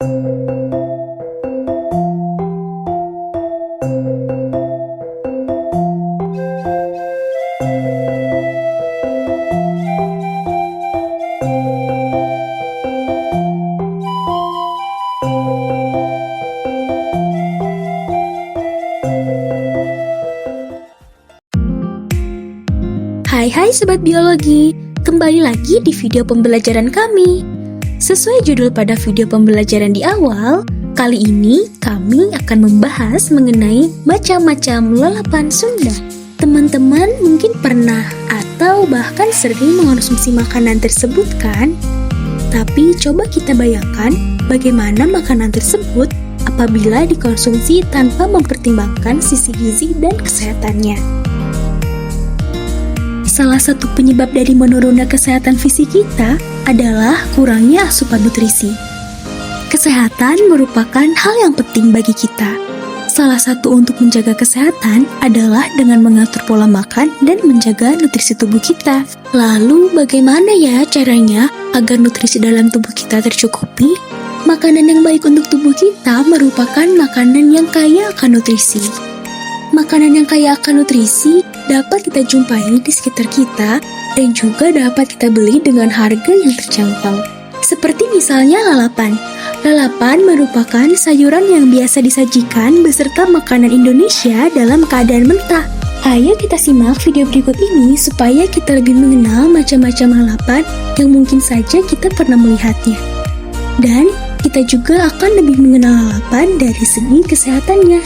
Hai Sobat Biologi, kembali lagi di video pembelajaran kami. Sesuai judul pada video pembelajaran di awal, kali ini kami akan membahas mengenai macam-macam lalapan Sunda. Teman-teman mungkin pernah atau bahkan sering mengonsumsi makanan tersebut kan? Tapi coba kita bayangkan bagaimana makanan tersebut apabila dikonsumsi tanpa mempertimbangkan sisi gizi dan kesehatannya. Salah satu penyebab dari menurunnya kesehatan fisik kita adalah kurangnya asupan nutrisi. Kesehatan merupakan hal yang penting bagi kita. Salah satu untuk menjaga kesehatan adalah dengan mengatur pola makan dan menjaga nutrisi tubuh kita. Lalu bagaimana ya caranya agar nutrisi dalam tubuh kita tercukupi? Makanan yang baik untuk tubuh kita merupakan makanan yang kaya akan nutrisi. Makanan yang kaya akan nutrisi dapat kita jumpai di sekitar kita dan juga dapat kita beli dengan harga yang terjangkau. Seperti misalnya lalapan. Lalapan merupakan sayuran yang biasa disajikan beserta makanan Indonesia dalam keadaan mentah. Ayo kita simak video berikut ini supaya kita lebih mengenal macam-macam lalapan yang mungkin saja kita pernah melihatnya. Dan kita juga akan lebih mengenal lalapan dari segi kesehatannya.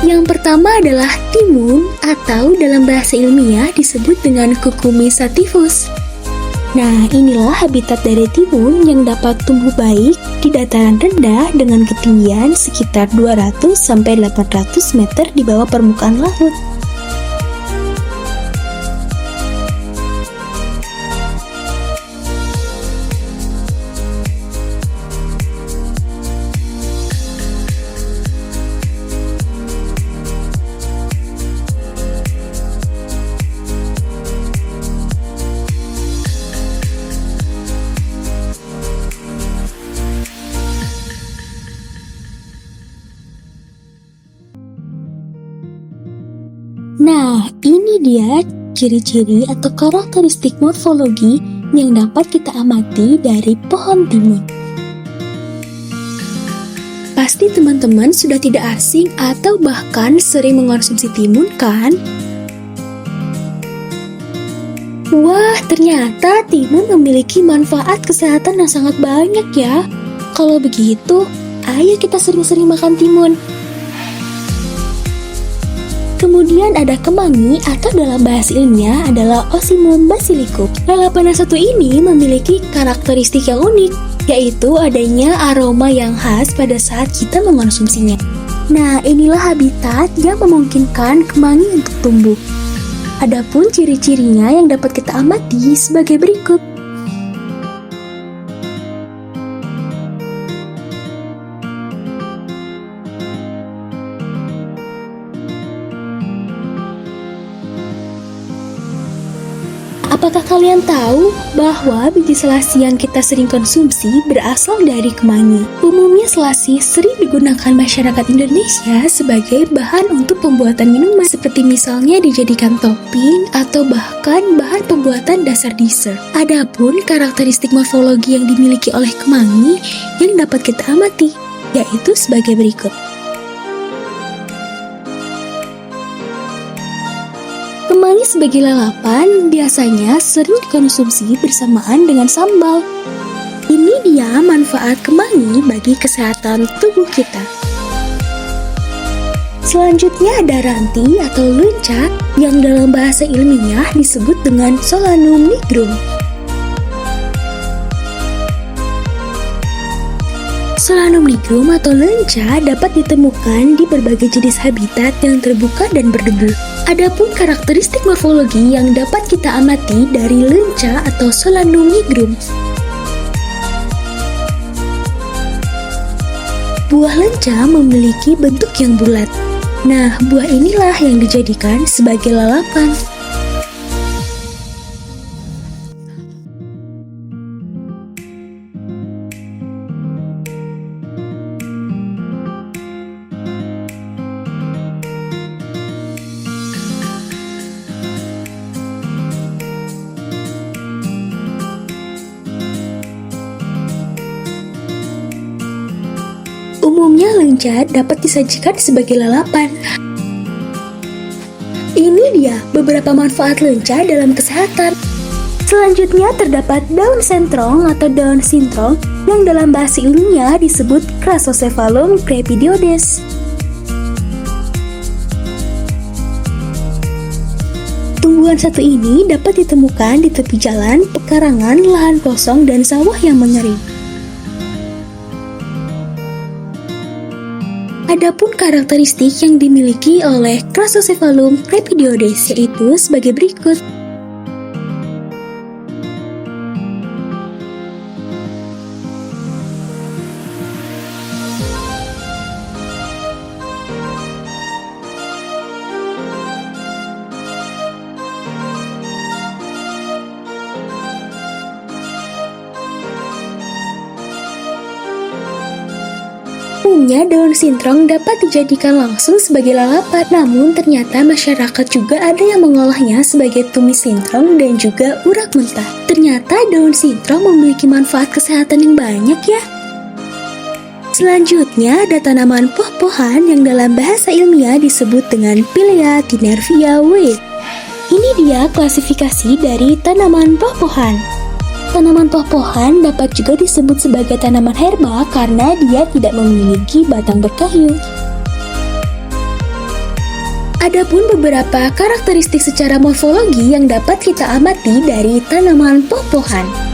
Yang pertama adalah timun atau dalam bahasa ilmiah disebut dengan Cucumis sativus. Nah, inilah habitat dari timun yang dapat tumbuh baik di dataran rendah dengan ketinggian sekitar 200-800 meter di bawah permukaan laut. Nah, ini dia ciri-ciri atau karakteristik morfologi yang dapat kita amati dari pohon timun. Pasti teman-teman sudah tidak asing atau bahkan sering mengonsumsi timun kan? Wah, ternyata timun memiliki manfaat kesehatan yang sangat banyak ya. Kalau begitu, ayo kita sering-sering makan timun. Kemudian ada kemangi atau dalam bahasa ilmiah adalah Ocimum basilicum. Lalapan yang satu ini memiliki karakteristik yang unik, yaitu adanya aroma yang khas pada saat kita mengonsumsinya. Nah, inilah habitat yang memungkinkan kemangi untuk tumbuh. Adapun ciri-cirinya yang dapat kita amati sebagai berikut. Apakah kalian tahu bahwa biji selasi yang kita sering konsumsi berasal dari kemangi? Umumnya selasi sering digunakan masyarakat Indonesia sebagai bahan untuk pembuatan minuman, seperti misalnya dijadikan topping atau bahkan bahan pembuatan dasar dessert. Adapun karakteristik morfologi yang dimiliki oleh kemangi yang dapat kita amati, yaitu sebagai berikut. Kemangi sebagai lalapan biasanya sering dikonsumsi bersamaan dengan sambal. Ini dia manfaat kemangi bagi kesehatan tubuh kita. Selanjutnya ada ranti atau lenca yang dalam bahasa ilmiah disebut dengan Solanum nigrum. Solanum nigrum atau lenca dapat ditemukan di berbagai jenis habitat yang terbuka dan berdebu. Adapun karakteristik morfologi yang dapat kita amati dari lenca atau Solanum nigrum. Buah lenca memiliki bentuk yang bulat. Nah, buah inilah yang dijadikan sebagai lalapan. Umumnya lenca dapat disajikan sebagai lalapan. Ini dia beberapa manfaat lenca dalam kesehatan. Selanjutnya terdapat daun sentrong atau daun sintrong yang dalam bahasa ilmiah disebut Crassosephalum crepidioides. Tumbuhan satu ini dapat ditemukan di tepi jalan, pekarangan, lahan kosong, dan sawah yang mengering. Adapun karakteristik yang dimiliki oleh Crassosephalum crepidioides yaitu sebagai berikut. Umumnya daun sintrong dapat dijadikan langsung sebagai lalapan, namun ternyata masyarakat juga ada yang mengolahnya sebagai tumis sintrong dan juga urat mentah. Ternyata daun sintrong memiliki manfaat kesehatan yang banyak ya. Selanjutnya ada tanaman poh-pohan yang dalam bahasa ilmiah disebut dengan Pilea dinervia Witt. Ini dia klasifikasi dari tanaman poh-pohan. Tanaman poh-pohan dapat juga disebut sebagai tanaman herba karena dia tidak memiliki batang berkayu. Adapun beberapa karakteristik secara morfologi yang dapat kita amati dari tanaman poh-pohan.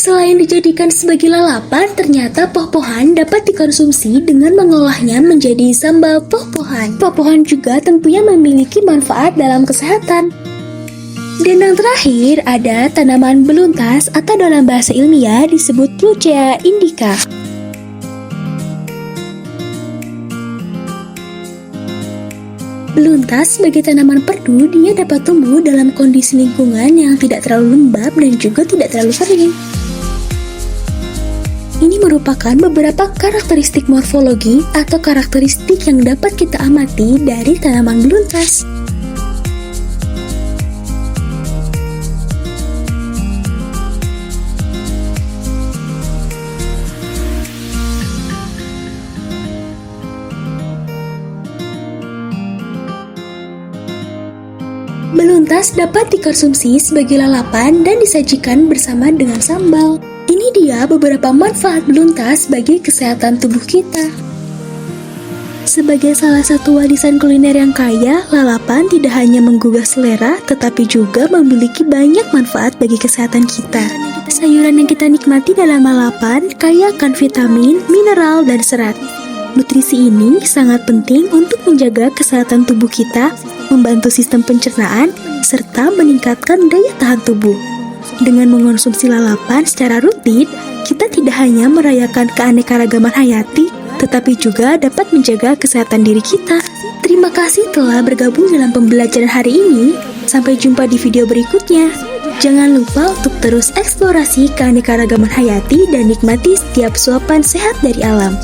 Selain dijadikan sebagai lalapan, ternyata poh-pohan dapat dikonsumsi dengan mengolahnya menjadi sambal poh-pohan. Poh-pohan juga tentunya memiliki manfaat dalam kesehatan. Dan yang terakhir ada tanaman beluntas atau dalam bahasa ilmiah disebut Lucea indica. Beluntas sebagai tanaman perdu, dia dapat tumbuh dalam kondisi lingkungan yang tidak terlalu lembab dan juga tidak terlalu kering. Ini merupakan beberapa karakteristik morfologi atau karakteristik yang dapat kita amati dari tanaman beluntas. Beluntas dapat dikonsumsi sebagai lalapan dan disajikan bersama dengan sambal. Ini dia beberapa manfaat beluntas bagi kesehatan tubuh kita. Sebagai salah satu warisan kuliner yang kaya, lalapan tidak hanya menggugah selera, tetapi juga memiliki banyak manfaat bagi kesehatan kita. Sayuran yang kita nikmati dalam lalapan kaya akan vitamin, mineral, dan serat. Nutrisi ini sangat penting untuk menjaga kesehatan tubuh kita, membantu sistem pencernaan, serta meningkatkan daya tahan tubuh. Dengan mengonsumsi lalapan secara rutin, kita tidak hanya merayakan keanekaragaman hayati, tetapi juga dapat menjaga kesehatan diri kita. Terima kasih telah bergabung dalam pembelajaran hari ini. Sampai jumpa di video berikutnya. Jangan lupa untuk terus eksplorasi keanekaragaman hayati dan nikmati setiap suapan sehat dari alam.